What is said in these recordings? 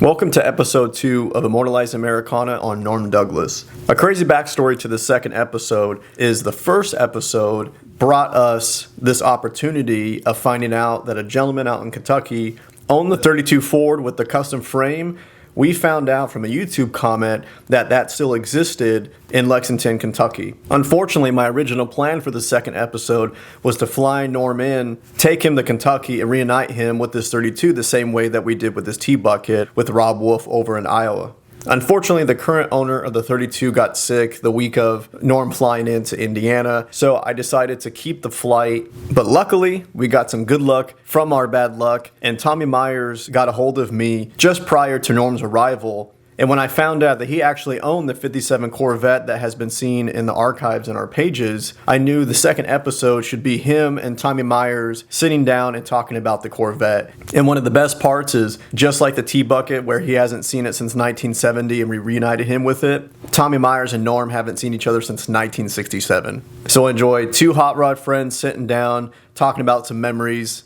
Welcome to episode 2 of Immortalizing Americana on Norm Douglas. A crazy backstory to the second episode is the first episode brought us this opportunity of finding out that a gentleman out in Kentucky owned the 32 Ford with the custom frame. We found out from a YouTube comment that still existed in Lexington, Kentucky. Unfortunately, my original plan for the second episode was to fly Norm in, take him to Kentucky, and reunite him with this 32 the same way that we did with this T-Bucket with Rob Wolf over in Iowa. Unfortunately, the current owner of the 32 got sick the week of Norm flying into Indiana, so I decided to keep the flight. But luckily, we got some good luck from our bad luck, and Tommy Myers got a hold of me just prior to Norm's arrival. And when I found out that he actually owned the 57 Corvette that has been seen in the archives and our pages, I knew the second episode should be him and Tommy Myers sitting down and talking about the Corvette. And one of the best parts is, just like the T-Bucket where he hasn't seen it since 1970 and we reunited him with it, Tommy Myers and Norm haven't seen each other since 1967. So enjoy two hot rod friends sitting down, talking about some memories,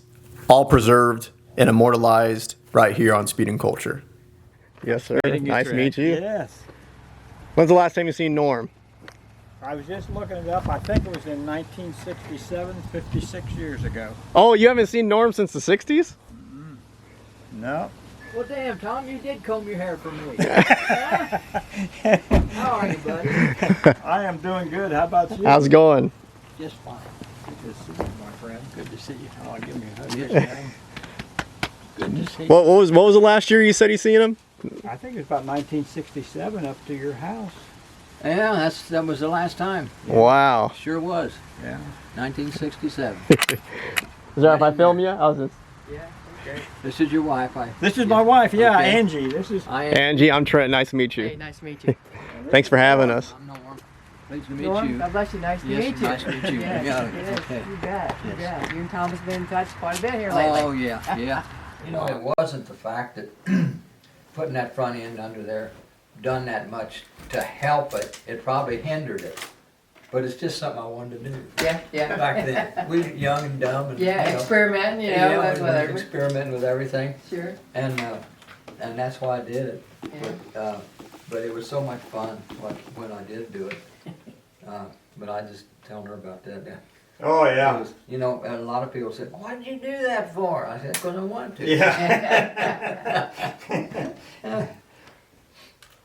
all preserved and immortalized right here on Speed and Culture. Yes, sir. Nice to meet you. Yes. When's the last time you seen Norm? I was just looking it up. I think it was in 1967, 56 years ago. Oh, you haven't seen Norm since the 60s? No. Well, damn, Tom, you did comb your hair for me. How are you, buddy? I am doing good. How about you? How's it going? Just fine. Good to see you, my friend. Good to see you. Oh, give me a hug. Yes, good to see you. What was the last year you said you seen him? I think it was about 1967 up to your house. Yeah, that was the last time. Wow. Sure was. Yeah. 1967. Is that if I film you? I was just... Yeah, okay. This is your wife. This is my wife, yeah, Okay. Angie. This is. Angie, I'm Trent. Nice to meet you. Hey, nice to meet you. Thanks for having us. I'm Norm. Pleased to meet Norm, you. God bless you. Nice to meet you. Nice to meet you. Yes, Yeah, yes, okay. you bet. You Yes. bet. You and Tom has been in touch quite a bit here lately. Oh, yeah, yeah. You know, it wasn't the fact that putting that front end under there done that much to help it. It probably hindered it. But it's just something I wanted to do. Yeah. Back then, we were young and dumb. And, Yeah, you know, experimenting, you know, yeah, that's we whatever. experimenting with everything. Sure. And that's why I did it. Yeah. But it was so much fun when I did do it. But I just telling her about that. Oh, It was, you know, a lot of people said, "Why did you do that for?" I said, "Because I wanted to." Yeah.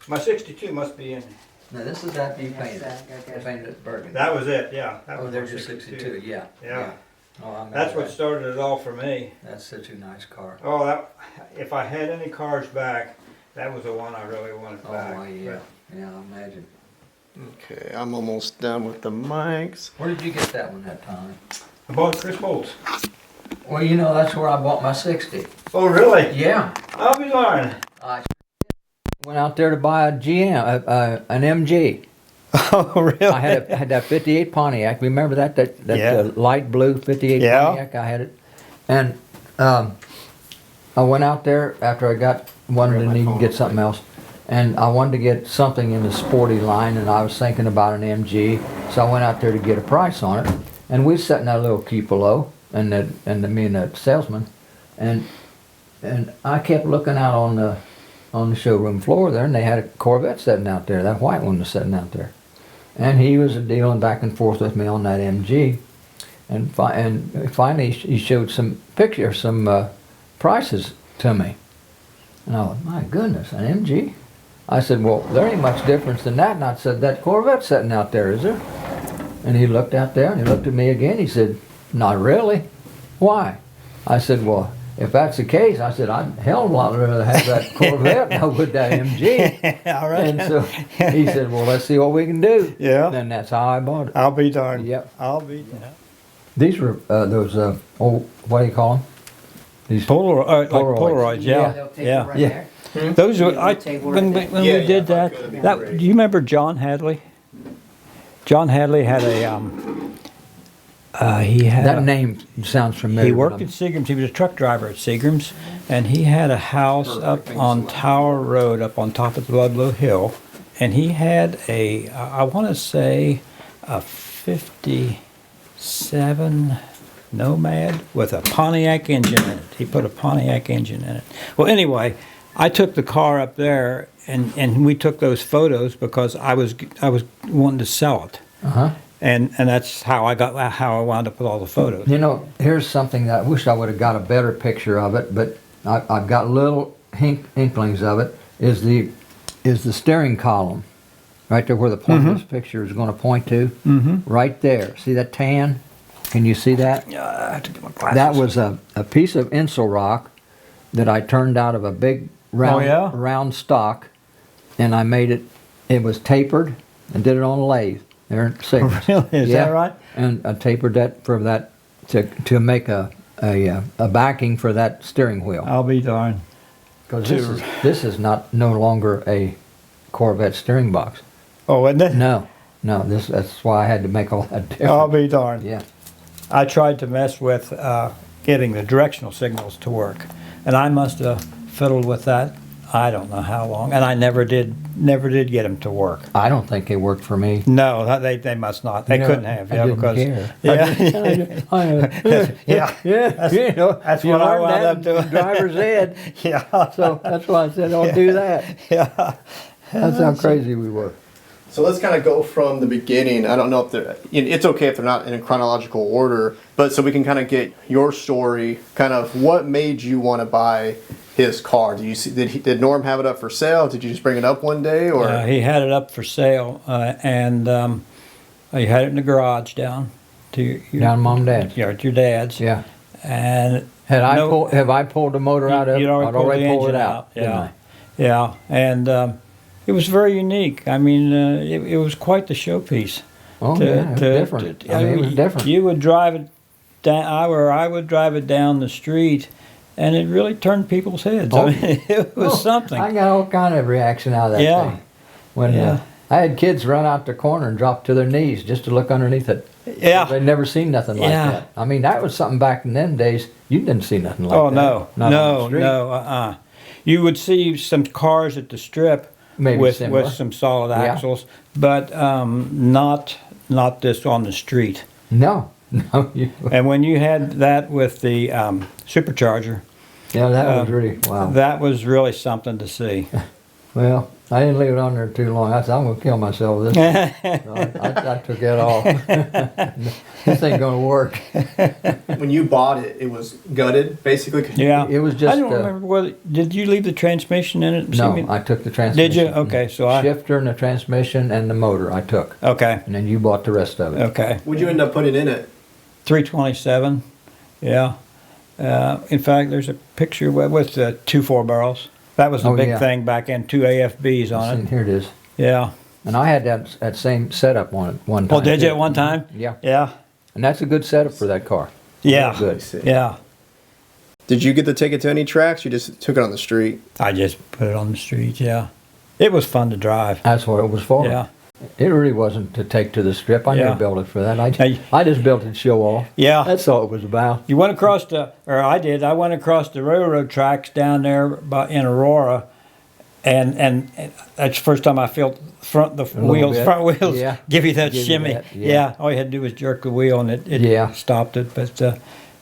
My 62 must be in. Now this is after you Yes, painted it. okay. Painted it burgundy. That was it, yeah. That Oh, was they're my just 62. Yeah. Yeah. Oh, I remember That's what that. started it all for me. That's such a nice car. Oh, if I had any cars back, that was the one I really wanted Oh, back. yeah. Yeah, I imagine. Okay, I'm almost done with the mics. Where did you get that one that time? I bought Chris Bolt's. Well, you know, that's where I bought my 60. Oh, really? Yeah. I'll be darned. I went out there to buy a GM, an MG. Oh, really? I had that 58 Pontiac. Remember that Yeah. light blue 58 Yeah. Pontiac? I had it. And I went out there after I wanted to need to get something else. And I wanted to get something in the sporty line, and I was thinking about an MG. So I went out there to get a price on it. And we sat in that little cupola, and me and the salesman, and I kept looking out on the showroom floor there, and they had a Corvette sitting out there. That white one was sitting out there, and he was dealing back and forth with me on that MG, and finally he showed some pictures, some prices to me, and I went, "My goodness, an MG?" I said, "Well, there ain't much difference than that." And I said, "That Corvette sitting out there, is there?" And he looked out there, and he looked at me again. He said, "Not really. Why?" I said, "Well, if that's the case," I said, "I'd hell of a lot rather have that Corvette than I would that MG." All right. And so he said, "Well, let's see what we can do." Yeah. And that's how I bought it. I'll be darned. Yep. I'll be darned. These were those old, what do you call them? These Like Polaroids. Polaroids, They'll yeah. take Yeah. it right Yeah. there. Those were, You table right when there. we did that, do you remember John Hadley? John Hadley had he had that name sounds familiar. he but worked I'm- at Seagram's. He was a truck driver at Seagram's, and he had a house up on Tower Road, up on top of the Ludlow Hill, and he had I want to say, a '57 Nomad with a Pontiac engine in it. He put a Pontiac engine in it. Well, anyway, I took the car up there, and we took those photos because I was wanting to sell it, and that's how I wound up with all the photos. You know, here's something that I wish I would have got a better picture of it, but I've got little inklings of it. Is the steering column right there where the point of this picture is going to point to? Right there. See that tan? Can you see that? I have to get my glasses. That was a piece of insul rock that I turned out of a big round stock, and I made it. It was tapered and did it on a lathe. There in Siggers. Really? Is that right? And I tapered that for that to make a backing for that steering wheel. I'll be darned. Because this is no longer a Corvette steering box. Oh, isn't it? No, that's why I had to make all that difference. I'll be darned. Yeah. I tried to mess with getting the directional signals to work, and I must have fiddled with that. I don't know how long, and I never did get them to work. I don't think it worked for me. No, they must not. They couldn't have. I didn't care. Yeah. You know, That's you what I learn wound that up in doing. driver's ed. Yeah. So that's why I said, don't do that. Yeah. That's how crazy we were. So let's kind of go from the beginning. I don't know if they're, it's okay if they're not in a chronological order, but so we can kind of get your story, kind of what made you want to buy his car. Did Norm have it up for sale? Did you just bring it up one day, or? He had it up for sale, and he had it in the garage down to Down Mom and Dad's. Yeah, at your dad's. Yeah. And Have I pulled the motor out of it? You'd already I'd pulled already the pulled engine it out. didn't Yeah. I? Yeah, and it was very unique. I mean, it was quite the showpiece. Oh, yeah, it was different. It was different. You would drive it down, I would drive it down the street, and it really turned people's heads. Oh. I mean, it was something. I got all kind of reaction out of that Yeah. thing. When Yeah. I had kids run out the corner and drop to their knees just to look underneath it. Yeah. They'd never seen nothing like Yeah. that. I mean, that was something back in them days. You didn't see nothing like Oh that. no, Not on the street. no. You would see some cars at the strip Maybe with similar. some solid Yeah. axles, but not this on the street. No. And when you had that with the supercharger, Yeah, that was really, wow. that was really something to see. Well, I didn't leave it on there too long. I said, I'm going to kill myself with this. So I took it off. This ain't going to work. When you bought it, it was gutted, basically. Yeah, It was just, I don't remember whether did you leave the transmission in it? No, I took the transmission. Did you? Okay, so I Shifter and the transmission and the motor I took. okay, And then you bought the rest of it. okay. What'd you end up putting in it? 327. Yeah. In fact, there's a picture with the 2 4-barrels. That was the Oh, big yeah. thing back then. 2 AFBs on See, it. here it is. Yeah. And I had that same setup on it one time. Oh, did you too. at one time? Yeah. Yeah. And that's a good setup for that car. Yeah. Good. Yeah. Did you get to take it to any tracks? You just took it on the street? I just put it on the street. Yeah. It was fun to drive. That's what it was for. Yeah. It really wasn't to take to the strip. I Yeah. never built it for that. Hey. I just built it to show off. Yeah. That's all it was about. You went across I did. I went across the railroad tracks down there in Aurora, and that's the first time I felt front bit. wheels Yeah. give you that Give you shimmy. that, yeah. All you had to do was jerk the wheel and it Yeah. stopped it. But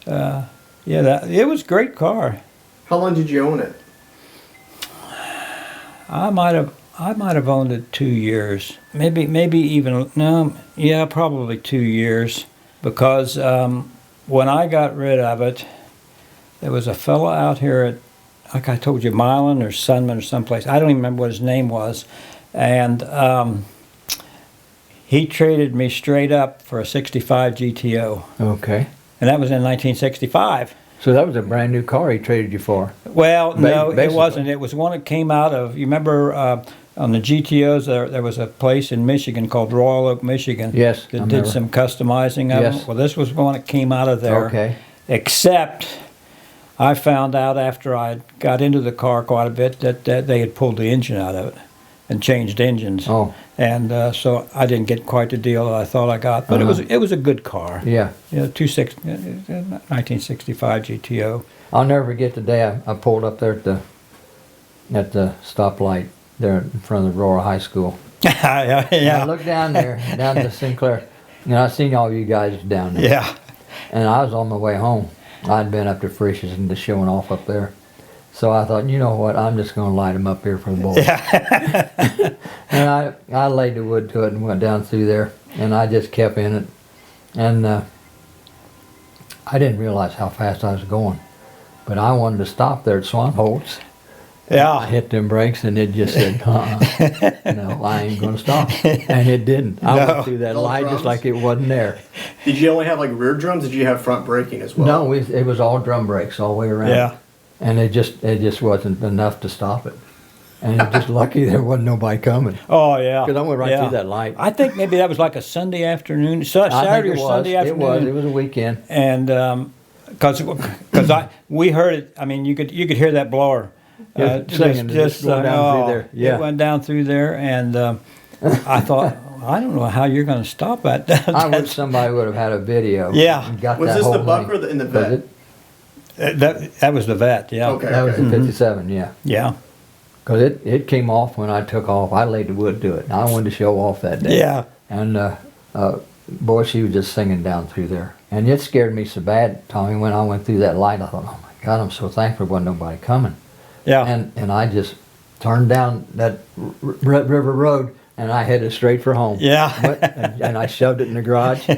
it was a great car. How long did you own it? I might have owned it 2 years, maybe even no, yeah, probably 2 years, because when I got rid of it, there was a fella out here at, like I told you, Milan or Sunman or someplace. I don't even remember what his name was, and he traded me straight up for a '65 GTO, Okay. and that was in 1965. So that was a brand new car he traded you for. Well, no, it basically. wasn't. It was one that came out of. You remember on the GTOs there was a place in Michigan called Royal Oak, Michigan. Yes, I that remember. did some customizing of Yes. them. Well, this was one that came out of there. Okay. Except I found out after I got into the car quite a bit that they had pulled the engine out of it and changed engines. Oh. And so I didn't get quite the deal that I thought I got, but it was a good car. Yeah. 1965 GTO. I'll never forget the day I pulled up there at the stoplight there in front of the Aurora High School. yeah. And I looked down there, down to Sinclair, and I seen all you guys down there. Yeah. And I was on my way home. I'd been up to Frisch's and just showing off up there. So I thought, you know what, I'm just going to light them up here for the boys. And I laid the wood to it and went down through there, and I just kept in it. And I didn't realize how fast I was going. But I wanted to stop there at Swanholt's. I Yeah. hit them brakes, and it just said, no, I ain't going to stop. And it didn't. I No. went through that No light drums? just like it wasn't there. Did you only have like rear drums? Did you have front braking as well? No, it was all drum brakes all the way around. Yeah. And it just wasn't enough to stop it. And it just lucky there wasn't nobody coming. Oh, yeah. Because I went right Yeah. through that light. I think maybe that was like a Sunday afternoon, I Saturday think or Sunday afternoon. It was a weekend. And because we heard it. I mean, you could hear that blower. Singing, just going down through there. Yeah. It went down through there, and I thought, I don't know how you're going to stop that. I wish somebody would have had a video. Yeah. And got Was that this the whole Buck thing. or in the Was Vet? it? That was the vet. Yeah. Okay. That was the 57, yeah. Yeah. Because it came off when I took off. I laid the wood to it. And I wanted to show off that day. Yeah. And boy, she was just singing down through there. And it scared me so bad, Tommy, when I went through that light. I thought, oh my God, I'm so thankful there wasn't nobody coming. Yeah. And I just turned down that river road, and I headed straight for home. Yeah. and I shoved it in the garage.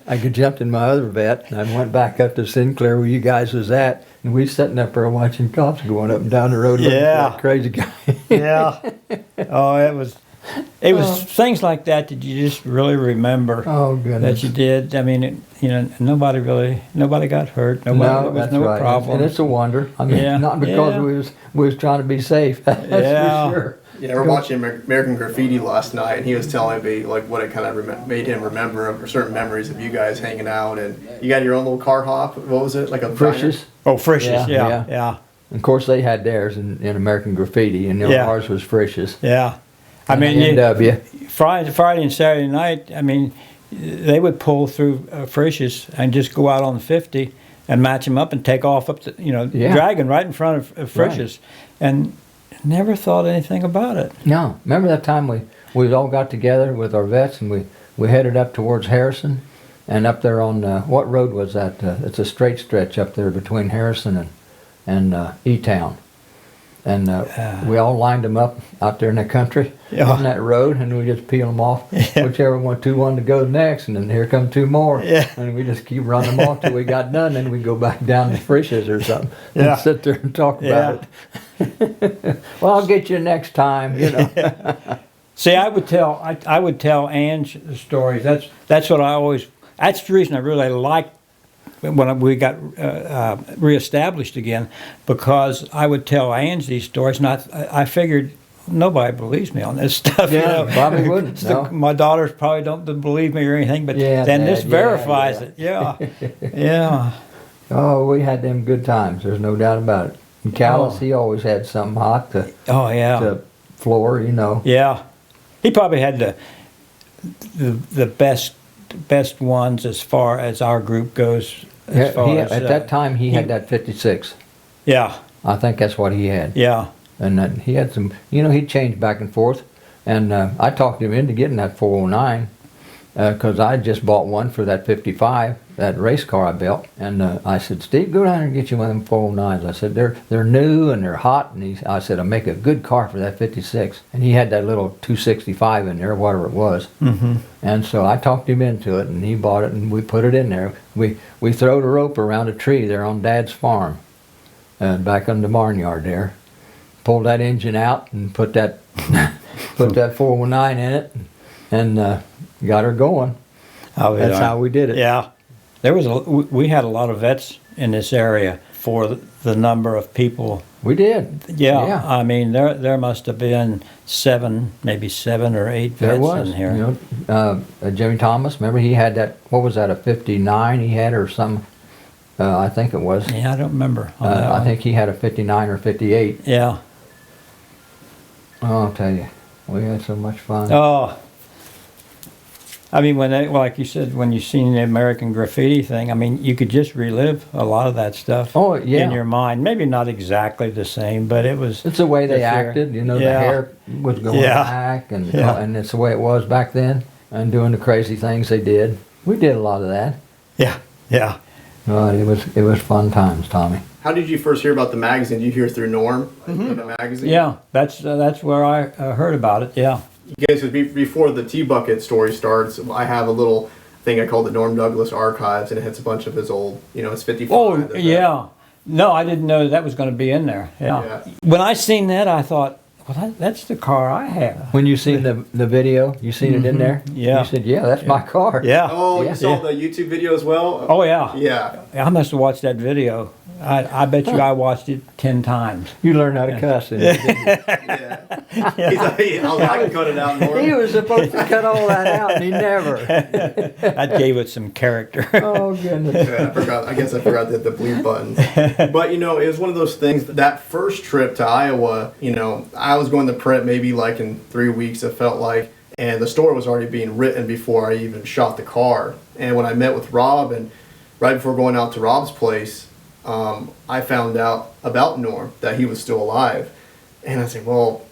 I jumped in my other vet, and I went back up to Sinclair where you guys was at, and we sitting up there watching cops going up and down the road looking for Yeah. that crazy guy. Yeah. Oh, it was things like that you just really remember. Oh, That goodness. you did. I mean, nobody got hurt. There was that's no right. problem. And it's a wonder. I mean, Yeah. not because Yeah. we was trying to be safe. That's Yeah. for sure. Yeah, we're watching American Graffiti last night, and he was telling me like what it kind of made him remember of certain memories of you guys hanging out, and you got your own little car hop. What was it like a Frisch's. Oh, Frisch's. Yeah, Yeah. yeah. Of course, they had theirs in American Graffiti, and Yeah. ours was Frisch's. Yeah. I mean, NW. Friday and Saturday night, I mean, they would pull through Frisch's and just go out on the 50 and match them up and take off up to, Yeah. dragging right in front of Frisch's. And never thought anything about it. No, remember that time we all got together with our vets and we headed up towards Harrison, and up there on what road was that? It's a straight stretch up there between Harrison and E-Town, and we all lined them up out there in the country Yeah. on that road, and we just peeled them off. Whichever two wanted to go next, and then here come two more, Yeah. and we just keep running them off till we got done. Then we go back down to Frisch's or something Yeah. and sit there and talk about it. Well, I'll get you next time, See, I would tell Ange the stories. That's what I always. That's the reason I really liked when we got reestablished again, because I would tell Ange these stories, and I figured nobody believes me on this stuff. Yeah, probably wouldn't, no. My daughters probably don't believe me or anything, but Yeah, then this Dad, yeah, verifies yeah. it. Yeah, yeah. Oh, we had them good times. There's no doubt about it. And Callis, he always had something hot Oh yeah. to floor, Yeah, he probably had the best ones as far as our group goes. As far as, at that time, he had that 56. Yeah, I think that's what he had. yeah, And he had some, he'd change back and forth. And I talked him into getting that 409 because I just bought one for that 55, that race car I built. And I said, Steve, go down there and get you one of them 409s. I said, they're new and they're hot. And I said, I'll make a good car for that 56. And he had that little 265 in there, whatever it was. mm-hmm. And so I talked him into it, and he bought it, and we put it in there. We throwed a rope around a tree there on Dad's farm, back on the barnyard there. Pulled that engine out and put that 419 in it, and got her going. That's how we did it. Yeah, we had a lot of vets in this area for the number of people. We did. Yeah. I mean there must have been maybe 7 or 8 There vets was. in here. Jimmy Thomas, remember he had that, what was that, a 59 he had or something? I think it was. Yeah, I don't remember. On that I one. think he had a 59 or 58. Yeah. Oh, I'll tell you, we had so much fun. Oh. I mean, like you said, when you seen the American Graffiti thing, I mean, you could just relive a lot of that stuff. Oh, yeah. In your mind, maybe not exactly the same, but it was. It's the way they If you're- acted, the Yeah. hair was going Yeah. back, and Yeah. and it's the way it was back then, and doing the crazy things they did. We did a lot of that. Yeah. Yeah. It was fun times, Tommy. How did you first hear about the magazine? Did you hear through Norm in the magazine? Yeah, that's where I heard about it. Yeah. You guys, before the T-Bucket story starts, I have a little thing I call the Norm Douglas Archives, and it has a bunch of his old, his 55. Oh, yeah. No, I didn't know that was going to be in there. Yeah. When I seen that, I thought, well, that's the car I have. When you seen the video, you seen it in there? Yeah. You said, yeah, that's my car. Yeah. Oh, you saw the YouTube video as well? Oh, yeah. Yeah. I must have watched that video. I bet you I watched it 10 times. You learned how to cuss. And Yeah. He's like, I can cut it out more. he was supposed to cut all that out, and he never. That gave it some character. Oh, goodness. Yeah, I guess I forgot to hit the blue buttons. But, it was one of those things, that first trip to Iowa, I was going to print maybe like in 3 weeks, it felt like, and the story was already being written before I even shot the car. And when I met with Rob, and right before going out to Rob's place, I found out about Norm, that he was still alive. And I said, well,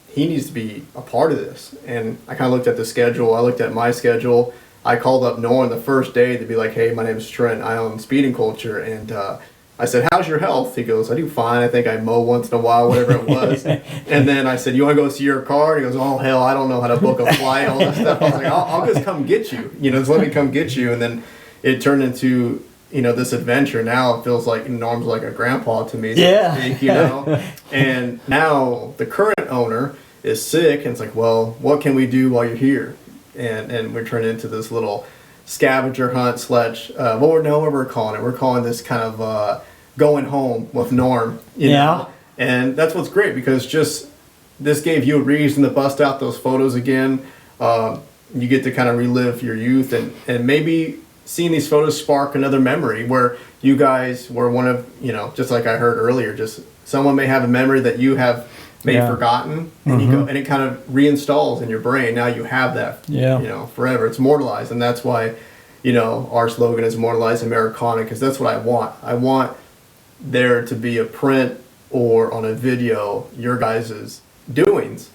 he needs to be a part of this. And I kind of looked at the schedule. I looked at my schedule. I called up Norm the first day to be like, hey, my name is Trent. I own Speeding Culture. And I said, how's your health? He goes, I do fine. I think I mow once in a while, whatever it was. And then I said, you want to go see your car? And he goes, oh, hell, I don't know how to book a flight, all that stuff. I was like, I'll just come get you. Just let me come get you. And then it turned into this adventure. Now it feels like Norm's like a grandpa to me. Yeah. And now the current owner is sick, and it's like, well, what can we do while you're here? And we're turning into this little scavenger hunt / what we're calling it. We're calling this kind of going home with Norm. You know? And that's what's great, because just this gave you a reason to bust out those photos again. You get to kind of relive your youth, and maybe seeing these photos spark another memory where you guys were one of, just like I heard earlier, just someone may have a memory that you have maybe forgotten, and you go, and it kind of reinstalls in your brain. Now you have that, forever. It's immortalized, and that's why, our slogan is Immortalizing Americana, because that's what I want. I want there to be a print or on a video your guys' doings.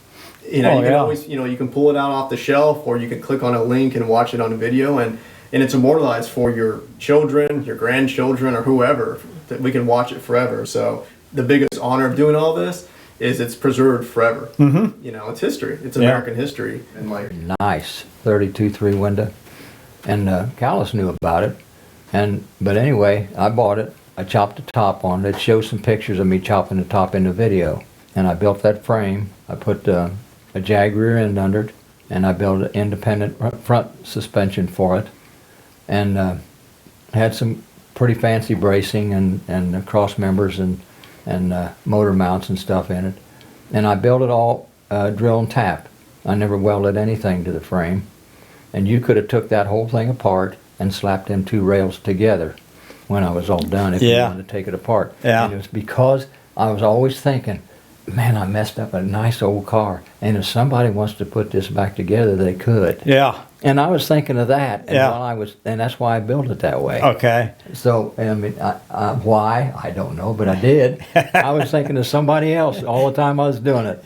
You can always, you can pull it out off the shelf, or you can click on a link and watch it on a video, and it's immortalized for your children, your grandchildren, or whoever, that we can watch it forever. So the biggest honor of doing all this is it's preserved forever. It's history. It's American history. And nice 32.3 window. And Callis knew about it. But anyway, I bought it. I chopped the top on it. It shows some pictures of me chopping the top in the video. And I built that frame. I put a jag rear end under it. And I built an independent front suspension for it. And had some pretty fancy bracing and cross members and motor mounts and stuff in it. And I built it all drill and tap. I never welded anything to the frame. And you could have took that whole thing apart and slapped them two rails together when I was all done if you wanted to take it apart. Yeah. And it was because I was always thinking, man, I messed up a nice old car. And if somebody wants to put this back together, they could. Yeah. And I was thinking of that, and that's why I built it that way. Okay. So, I mean, why? I don't know, but I did. I was thinking of somebody else all the time I was doing it.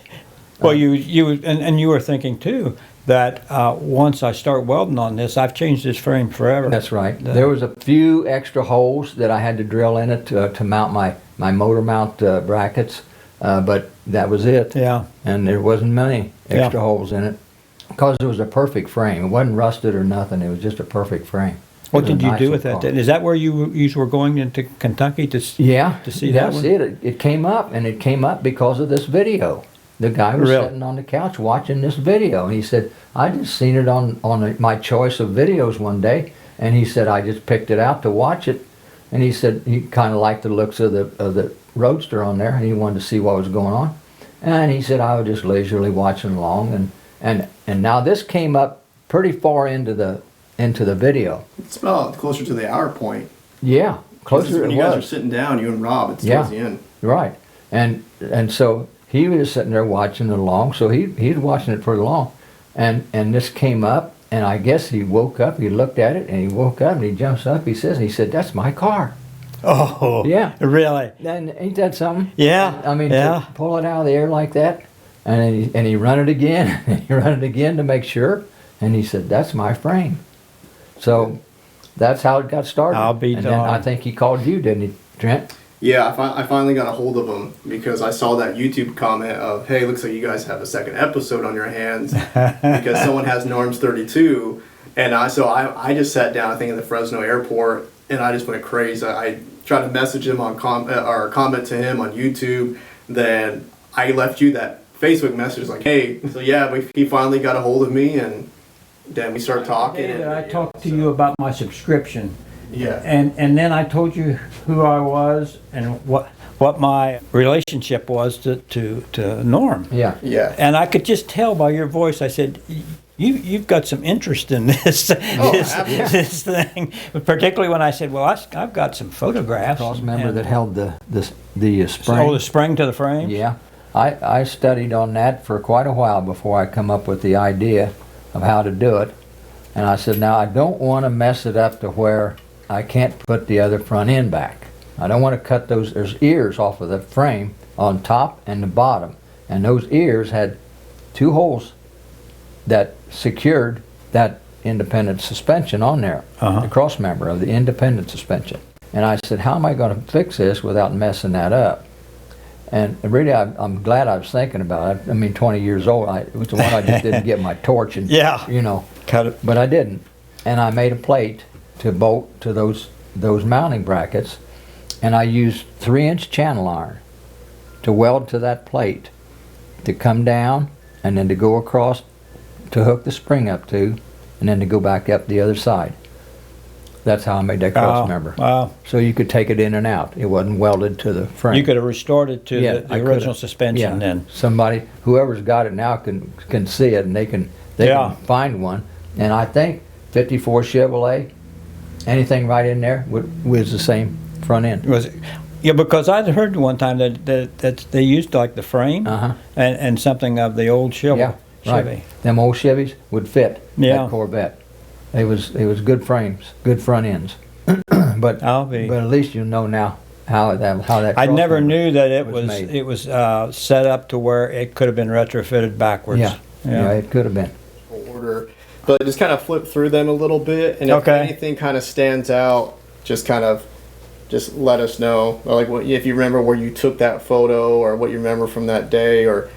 Well, you were thinking too that once I start welding on this, I've changed this frame forever. That's right. There was a few extra holes that I had to drill in it to mount my motor mount brackets, but that was it. Yeah. And there wasn't many extra holes in it. Because it was a perfect frame. It wasn't rusted or nothing. It was just a perfect frame. What did you do with that? Is that where you were going into Kentucky to see that one? That's it. It came up, and it came up because of this video. The guy was sitting on the couch watching this video, and he said, I just seen it on my choice of videos one day, and he said, I just picked it out to watch it. And he said he kind of liked the looks of the Roadster on there, and he wanted to see what was going on. And he said, I was just leisurely watching along, and now this came up pretty far into the video. it's about closer to the hour point. Yeah, closer. When you guys are sitting down, you and Rob, it's towards the end. Right. And so he was sitting there watching it along. So he was watching it pretty long, and this came up, and I guess he woke up. He looked at it, and he woke up, and he jumps up. He said, "That's my car." Oh. Yeah. Really? And ain't that something? Yeah. I mean, to pull it out of the air like that. And he run it again, and he run it again to make sure, and he said, "That's my frame." So that's how it got started. I'll be and then I think he called you, didn't he, Trent? Yeah, I finally got a hold of him because I saw that YouTube comment of, hey, looks like you guys have a second episode on your hands because someone has Norms 32. And I just sat down, I think, in the Fresno airport, and I just went crazy. I tried to message him on comment to him on YouTube. Then I left you that Facebook message like, hey, so yeah, he finally got a hold of me, and then we started talking. And I talked to you about my subscription. Yeah. And then I told you who I was and what my relationship was to Norm. Yeah. Yeah. And I could just tell by your voice. I said, "You've got some interest in this this thing." Particularly when I said, "Well, I've got some photographs." Cross member that held the spring. Oh, the spring to the frame. Yeah. I studied on that for quite a while before I come up with the idea of how to do it. And I said, now I don't want to mess it up to where I can't put the other front end back. I don't want to cut there's ears off of the frame on top and the bottom. And those ears had 2 holes that secured that independent suspension on there, the cross member of the independent suspension. And I said, how am I going to fix this without messing that up? And really, I'm glad I was thinking about it. I mean, 20 years old, it was the one I just didn't get my torch and, Cut it. But I didn't. And I made a plate to bolt to those mounting brackets, and I used 3-inch channel iron to weld to that plate, to come down, and then to go across to hook the spring up to, and then to go back up the other side. That's how I made that cross member. Wow. So you could take it in and out. It wasn't welded to the frame. You could have restored it to Yeah, the I original could've. suspension then. Somebody, whoever's got it now can see it, and they can find one. And I think 54 Chevrolet, anything right in there was the same front end. Was it? Yeah, because I'd heard one time that they used like the frame and something of the old Chevy. Yeah, right. Them old Chevys would fit that Corvette. It was good frames, good front ends. but at least you know now how that. I never knew that it was was set up to where it could have been retrofitted backwards. Yeah, it could have been. Order, but just kind of flip through them a little bit, and if anything kind of stands out, just let us know. Or like if you remember where you took that photo, or what you remember from that day, or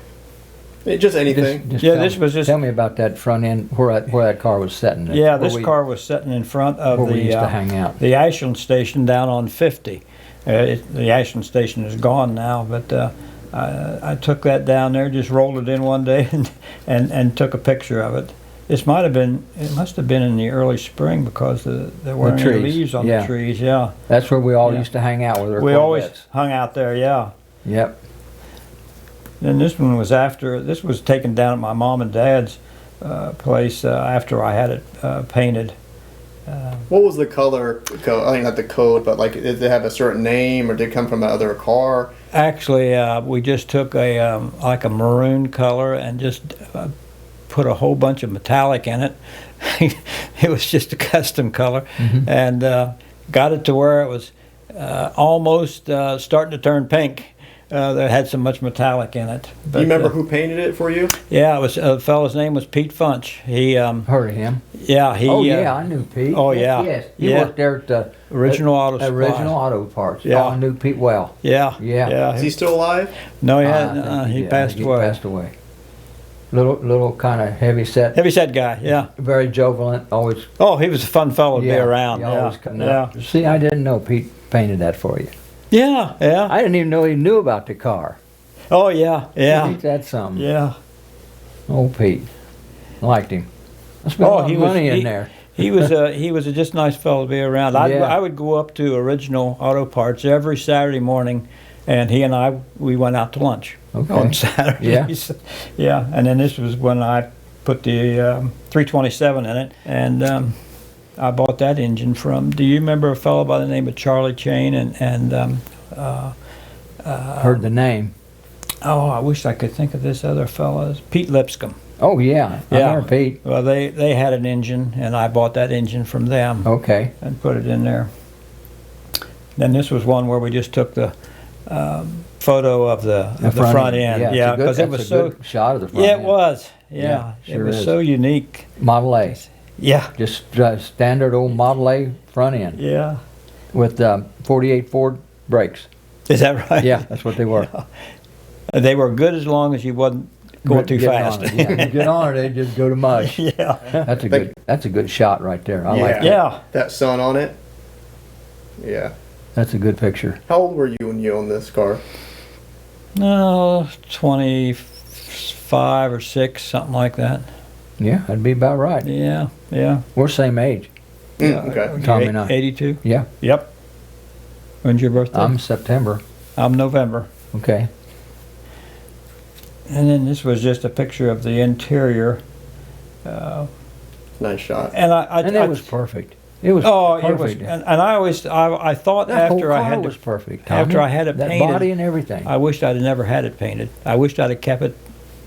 just anything. Tell me about that front end where that car was sitting. This car was sitting in front of where we used to hang out. The Ashland station down on 50. The Ashland station is gone now, but I took that down there, just rolled it in one day, and took a picture of it. It must have been in the early spring because there weren't any leaves on the trees. Yeah, that's where we all used to hang out with our We Corvettes. always hung out there. Yeah. Yep. And this one was this was taken down at my mom and dad's place after I had it painted. What was the color code? I mean, not the code, but like, did it have a certain name, or did it come from another car? Actually, we just took a maroon color and just put a whole bunch of metallic in it. It was just a custom color, and got it to where it was almost starting to turn pink. That had so much metallic in it. But, do you remember who painted it for you? Yeah, it was a fellow's name was Pete Funch. He heard of him. Yeah, he. Oh yeah, I knew Pete. Oh yeah. Yes, he worked there at the Original Auto Supply. Original Auto Parts. Yeah, I knew Pete well. Yeah. Is he still alive? No, he passed away. He passed away. Little kind of heavy set guy. Yeah. Very jovial. Always. Oh, he was a fun fellow to be around. Yeah. See, I didn't know Pete painted that for you. Yeah. I didn't even know he knew about the car. Oh yeah. Ain't that something? Yeah. Old Pete, liked him. I spent a lot of money in there. He was a just nice fellow to be around. I would go up to Original Auto Parts every Saturday morning, and he and we went out to lunch on Saturdays. Yeah. And then this was when I put the 327 in it, and I bought that engine from. Do you remember a fellow by the name of Charlie Chain heard the name. Oh, I wish I could think of this other fellow. Pete Lipscomb. Oh yeah, I remember Pete. Well, they had an engine, and I bought that engine from them. Okay. And put it in there. Then this was one where we just took the photo of the front end. Yeah, because it was so good shot of the front end. end. It was. Yeah, Yeah, sure it was is. so unique. Model A. Yeah. Just standard old Model A front end Yeah. with 48 Ford brakes. Is that right? Yeah, that's what they were. They were good as long as you wasn't going too Getting fast. on it, yeah. You get on it, they just go to mush. Yeah. That's a good shot right there. I like that. Yeah. That sun on it. Yeah. That's a good picture. How old were you when you owned this car? No, 25 or 6, something like that. Yeah, that'd be about right. Yeah, yeah. We're same age. Okay. Tommy and I. 82? Yeah, Yep. When's your birthday? I'm September. I'm November. Okay. And then this was just a picture of the interior. Nice shot. And And it was perfect. It was Oh, perfect. it was, and I always, I thought that whole after I car had was to, perfect. Tommy. after I had it that painted, body and everything. I wished I'd never had it painted. I wished I'd have kept it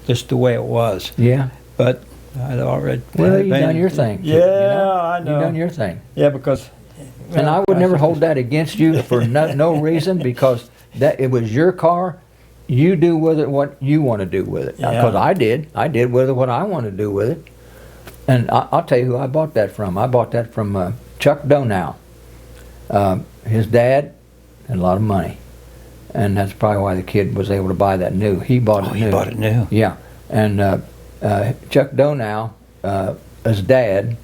just the way it was. Yeah. But I'd already Well, had it you done painted. your thing. Yeah, I know. You done your thing. Yeah, because. And I would never hold that against you for no reason, because that it was your car. You do with it what you want to do with it. Yeah. Because I did with it what I want to do with it. And I'll tell you who I bought that from. I bought that from Chuck Donow. His dad had a lot of money, and that's probably why the kid was able to buy that new. He bought it new. He bought it new. Yeah, and Chuck Donow, his dad,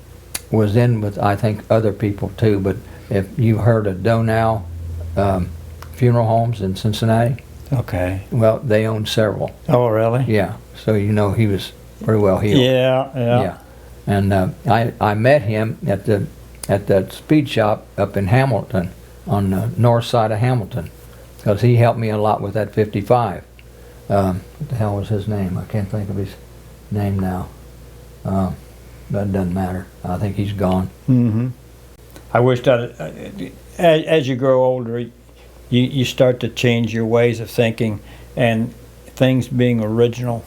was in with, I think, other people too. But if you heard of Donow Funeral Homes in Cincinnati, Okay. well, they owned several. Oh, really? Yeah, so you know he was pretty well heeled. Yeah, yeah. Yeah, and I met him at the speed shop up in Hamilton, on the north side of Hamilton, because he helped me a lot with that 55. What the hell was his name? I can't think of his name now. But it doesn't matter. I think he's gone. Mm-hmm. I wish that as you grow older, you start to change your ways of thinking, and things being original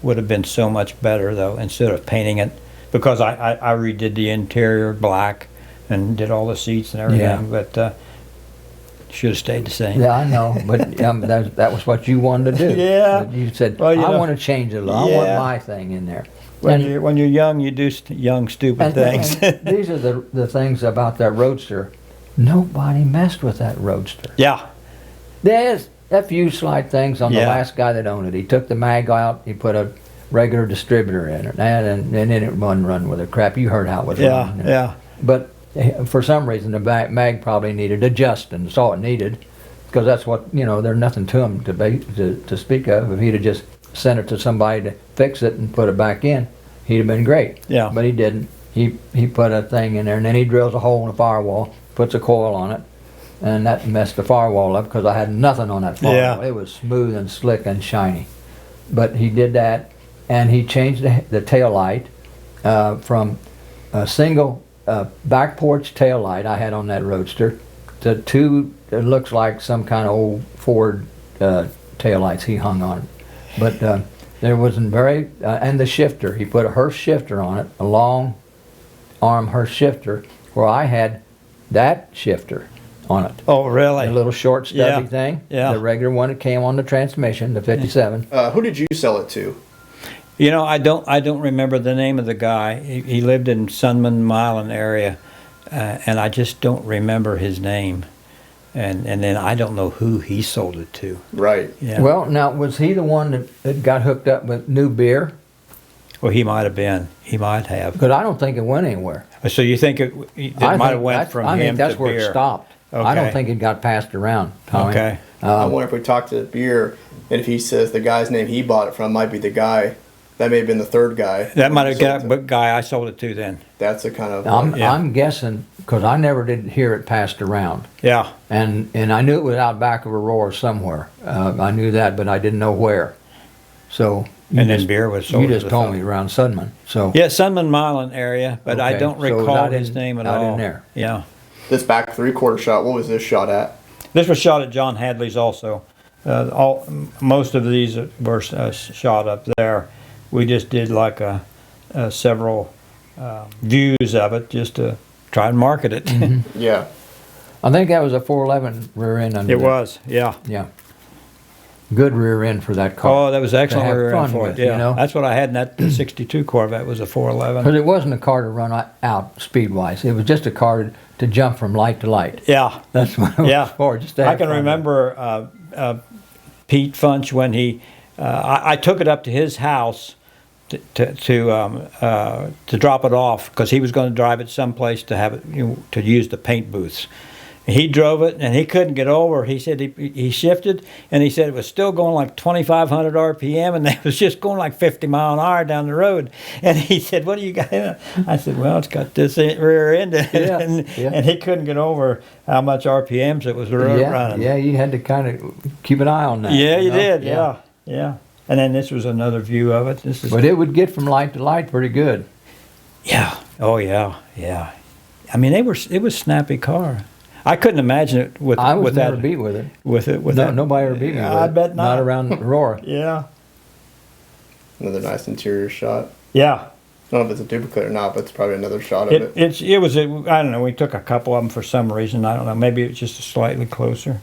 would have been so much better, though, instead of painting it, because I redid the interior black and did all the seats and everything, Yeah. but should have stayed the same. Yeah, I know, but that was what you wanted to do. Yeah. But you said, Well, you I know, want to change it a little. I want yeah. my thing in there. When And- you're young, you do young, stupid things. and these are the things about that Roadster. Nobody messed with that Roadster. Yeah. There's a few slight things on the Yeah. last guy that owned it. He took the mag out, he put a regular distributor in it, and then it wouldn't run with it. Crap, you heard how it was Yeah, running. yeah. But for some reason, the mag probably needed adjusting. That's all it needed, because that's what, there's nothing to him to speak of. If he'd have just sent it to somebody to fix it and put it back in, he'd have been great. Yeah. But he didn't. He put a thing in there, and then he drills a hole in the firewall, puts a coil on it, and that messed the firewall up, because I had nothing on that firewall. Yeah. It was smooth and slick and shiny. But he did that, and he changed the tail light from a single back porch tail light I had on that Roadster to two, it looks like some kind of old Ford tail lights he hung on it. But there wasn't very, and the shifter, he put a Hurst shifter on it, a long arm Hurst shifter, where I had that shifter on it. Oh, really? A little short stubby Yeah, thing. yeah. The regular one that came on the transmission, the 57. Who did you sell it to? I don't remember the name of the guy. He lived in Sunman Milan area, and I just don't remember his name. And then I don't know who he sold it to. Right. Yeah. Well, now, was he the one that got hooked up with new beer? Well, he might have been. He might have. Because I don't think it went anywhere. So you think it might have went from I him think that's to where beer? it stopped. I don't Okay. think it got passed around, Tommy. Okay. I wonder if we talk to the beer, and if he says the guy's name he bought it from might be the guy, that may have been the third guy. That might have Sold got it. the guy I sold it to then. That's a kind of. Yeah. I'm guessing, because I never did hear it passed around. Yeah. And I knew it was out back of Aurora somewhere. I knew that, but I didn't know where. So And then beer was sold you to just the told fellow. me around Sudman. So Yeah, Sunman Milan area, but I Okay. don't So it was recall out his in- name at out in all. there. Yeah. This back 3/4 shot. What was this shot at? This was shot at John Hadley's also. Most of these were shot up there. We just did like several views of it just to try and market it. Yeah. I think that was a 411 rear end under It there. was, yeah. Yeah. good rear end for that car. Oh, that was excellent have rear end fun for with, it. Yeah, you know? that's what I had in that '62 Corvette. Was a 411. Because it wasn't a car to run out speed-wise. It was just a car to jump from light to light. Yeah, That's what it was yeah. for. Just to I have can fun with. remember Pete Funch when he. I took it up to his house to drop it off because he was going to drive it someplace to have it to use the paint booths. He drove it and he couldn't get over. He said he shifted and he said it was still going like 2,500 RPM and it was just going like 50 mile an hour down the road. And he said, "What do you got?" I said, "Well, it's got this rear end," and he couldn't get over how much RPMs it was running. Yeah, you had to kind of keep an eye on that. Yeah, you know? did. Yeah. And then this was another view of it. This is. But it would get from light to light pretty good. Yeah. Oh yeah. I mean, it was snappy car. I couldn't imagine it with I was with never that beat with it. with No, that. nobody ever beat me with it. I bet not. Not around Aurora. Yeah. Another nice interior shot. Yeah. I don't know if it's a duplicate or not, but it's probably another shot of it. It was I don't know. We took a couple of them for some reason. I don't know. Maybe it's just slightly closer.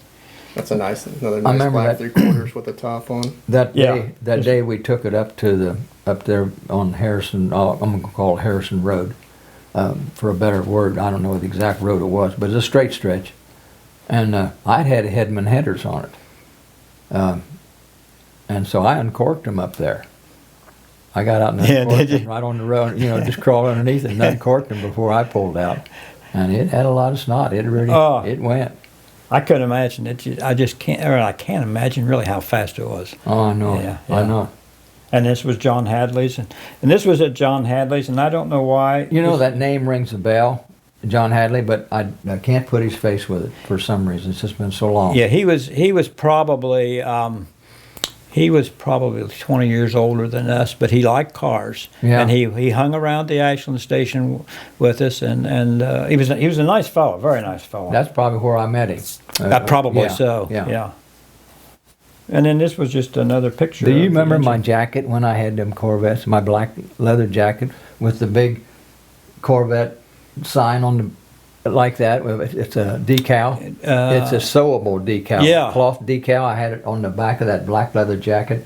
That's another I nice remember black that. 3/4 with the top on. That Yeah. day we took it up there on Harrison. I'm gonna call it Harrison Road, for a better word. I don't know what the exact road it was, but it's a straight stretch, and I'd had Hedman headers on it, and so I uncorked them up there. I got out and Yeah, uncorked did you? them right on the road, just crawled underneath it and uncorked them before I pulled out, and it had a lot of snot. It really Oh. it went. I couldn't imagine it. I just can't. Or I can't imagine really how fast it was. Oh, I know. Yeah, I yeah. know. And this was John Hadley's, and this was at John Hadley's, and I don't know why. You know, that name rings a bell, John Hadley, but I can't put his face with it for some reason. It's just been so long. Yeah, he was probably 20 years older than us, but he liked cars. Yeah. And he hung around the Ashland station with us, and he was a nice fellow, very nice fellow. That's probably where I met him. Probably yeah, so. Yeah. Yeah. And then this was just another picture. Do of you the remember my engine. jacket when I had them Corvettes? My black leather jacket with the big Corvette sign on the like that. It's a decal. It's a sewable decal. Yeah. Cloth decal. I had it on the back of that black leather jacket.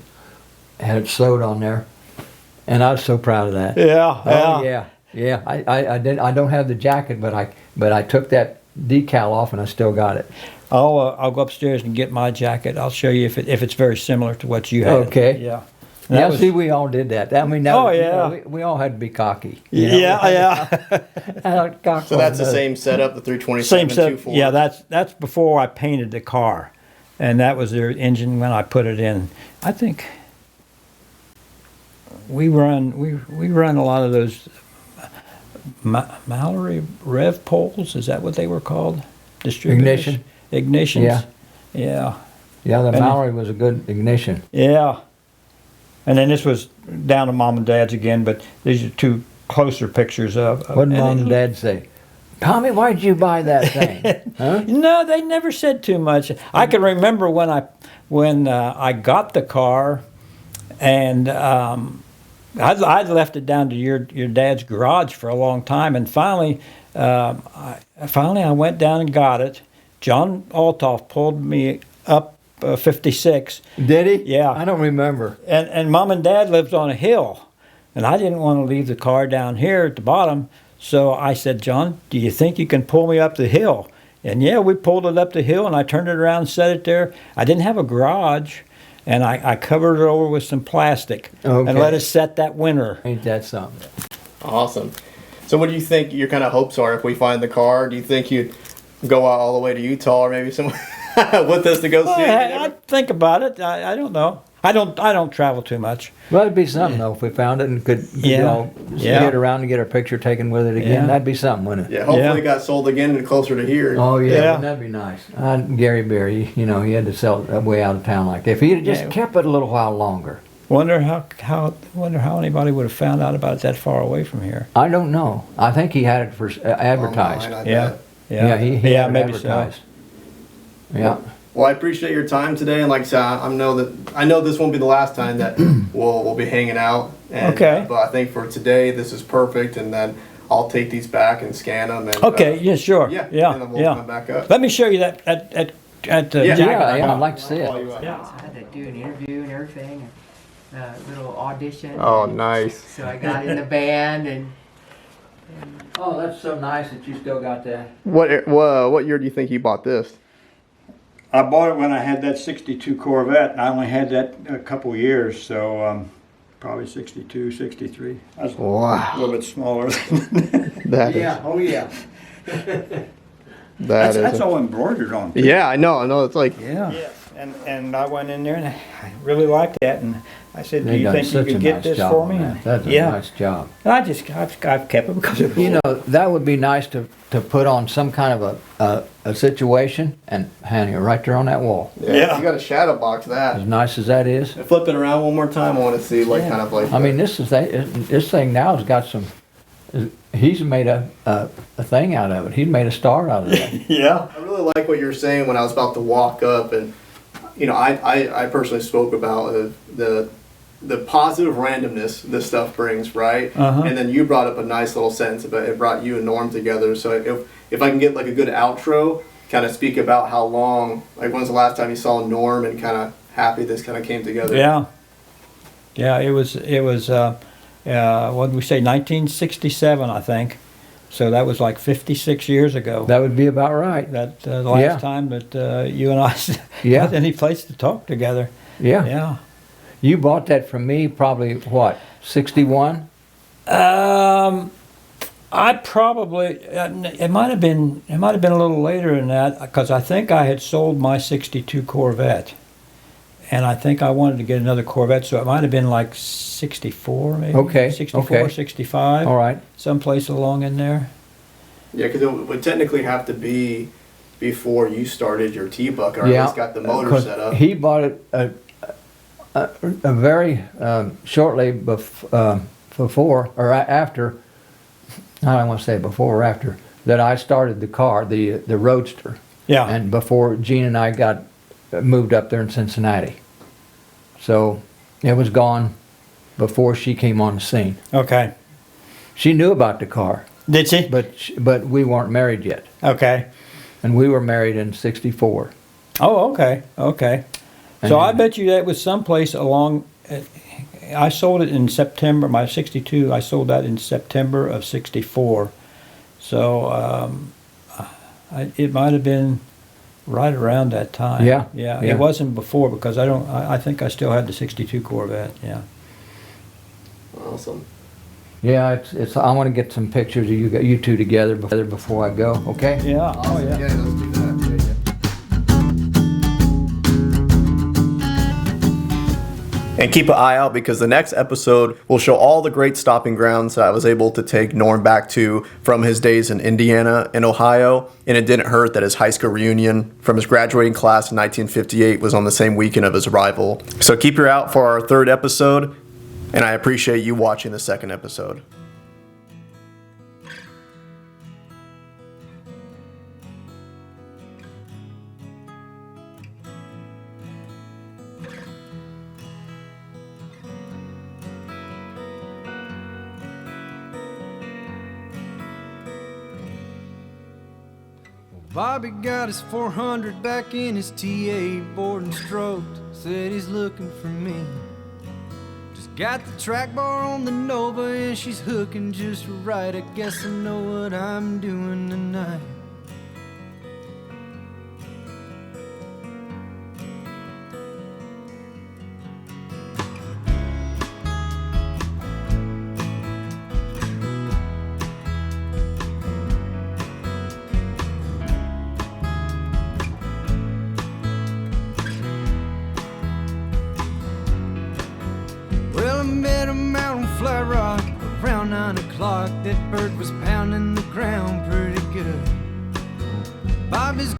Had it sewed on there, and I was so proud of that. Yeah. Oh yeah. I did. I don't have the jacket, but I took that decal off, and I still got it. I'll go upstairs and get my jacket. I'll show you if it's very similar to what you had. Okay. Yeah. Yeah, was- see, we all did that. I mean, that Oh, was, yeah. we all had to be cocky. you know? Yeah. So that's the same setup, the 327 Same set. 24. Yeah, that's before I painted the car, and that was their engine when I put it in. I think we run a lot of those Mallory rev poles. Is that what they were called? Distributors? Ignitions. Yeah. Yeah. Yeah, the And- Mallory was a good ignition. Yeah. And then this was down to Mom and Dad's again, but these are two closer pictures of. What did and Mom it- and Dad say? Tommy, why'd you buy that thing? Huh? No, they never said too much. I can remember when I got the car, and I'd left it down to your dad's garage for a long time, and finally I went down and got it. John Altoff pulled me up 56. Did he? Yeah. I don't remember. And Mom and Dad lived on a hill, and I didn't want to leave the car down here at the bottom. So I said, "John, do you think you can pull me up the hill?" And yeah, we pulled it up the hill, and I turned it around and set it there. I didn't have a garage, and I covered it over with some plastic and Okay. let it set that winter. Ain't that something? Awesome. So what do you think your kind of hopes are if we find the car? Do you think you'd go out all the way to Utah or maybe somewhere with us to go see it? I think about it. I don't know. I don't travel too much. Well, it'd be something though if we found it and could Yeah. all Yeah. get around and get our picture taken with it again. Yeah. That'd be something, wouldn't it? Yeah, hopefully Yeah. it got sold again and closer to here. Oh yeah, Yeah. wouldn't that be nice? Gary Berry, he had to sell it way out of town like that. If he had just Yeah. kept it a little while longer. Wonder how anybody would have found out about it that far away from here. I don't know. I think he had it for advertised. Online, I Yeah. bet. Yeah, he had it maybe advertised. so. Yeah. Well, I appreciate your time today, and like I said, I know this won't be the last time that we'll be hanging out. And, Okay. but I think for today, this is perfect, and then I'll take these back and scan them. And, Okay, yeah, sure. Yeah. Yeah, And then we'll yeah. come back up. Let me show you that at the Yeah. jacket? Yeah, I'd like to see it. Yeah. So I had to do an interview and everything, and a little audition. Oh, nice. So I got in the band, and Oh, that's so nice that you still got that. What year do you think you bought this? I bought it when I had that 62 Corvette, and I only had that a couple years, so probably 62, 63. I was a Wow. little bit smaller. That Yeah, oh yeah. That's all embroidered on. Yeah, I know. It's like, Yeah. And I went in there and I really liked that, and I said, "Do They you done think you such a could get nice this job for on me?" that. That's a Yeah. nice job. And I've kept it because it was, You know, that would be nice to put on some kind of a situation and hang it right there on that wall. Yeah. You got to shadow box As that. nice as that is. Flip it around one more time. I want to see like Yeah. kind of like. I mean, this thing now has got some. He's made a thing out of it. He's made a star out of it. Yeah. I really like what you were saying when I was about to walk up, and you know, I personally spoke about the positive randomness this stuff brings, right? Uh-huh. And then you brought up a nice little sentence about it brought you and Norm together. So if I can get like a good outro, kind of speak about how long, like when's the last time you saw Norm, and kind of happy this kind of came together. yeah. It was what did we say, 1967, I think. So that was like 56 years ago. That would be about right. That the last Yeah. time that you and I Yeah. had any place to talk together. Yeah. Yeah. You bought that from me probably what, 61? I probably it might have been a little later than that, because I think I had sold my '62 Corvette, and I think I wanted to get another Corvette, so it might have been like '64 maybe. Okay, 64, okay. 65. All right. Someplace along in there. Yeah, because it would technically have to be before you started your T-Buck, or at least got the motor 'cause set up. He bought it a very shortly before or after. I don't want to say before or after that I started the car, the Roadster, Yeah. and before Gene and I got moved up there in Cincinnati. So it was gone before she came on the scene. Okay. She knew about the car, Did she? but we weren't married yet, Okay. and we were married in '64. Oh, okay. Okay. And So I then- bet you that was someplace along. I sold it in September. My '62. I sold that in September of '64. So it might have been right around that time. Yeah, Yeah. yeah. It wasn't before, because I think I still had the '62 Corvette. Yeah. Awesome. Yeah, it's. I want to get some pictures of you two together before I go. Okay. Yeah. Oh yeah. Yeah, let's do that. And keep an eye out, because the next episode will show all the great stopping grounds that I was able to take Norm back to from his days in Indiana and Ohio. And it didn't hurt that his high school reunion from his graduating class in 1958 was on the same weekend of his arrival. So keep your eye out for our third episode, and I appreciate you watching the second episode. Bobby got his 400 back in his TA, bored and stroked, said he's looking for me. Just got the track bar on the Nova and she's hooking just right. I guess I know what I'm doing tonight. Well, I met him out on Flat Rock around 9 o'clock. That bird was pounding the ground pretty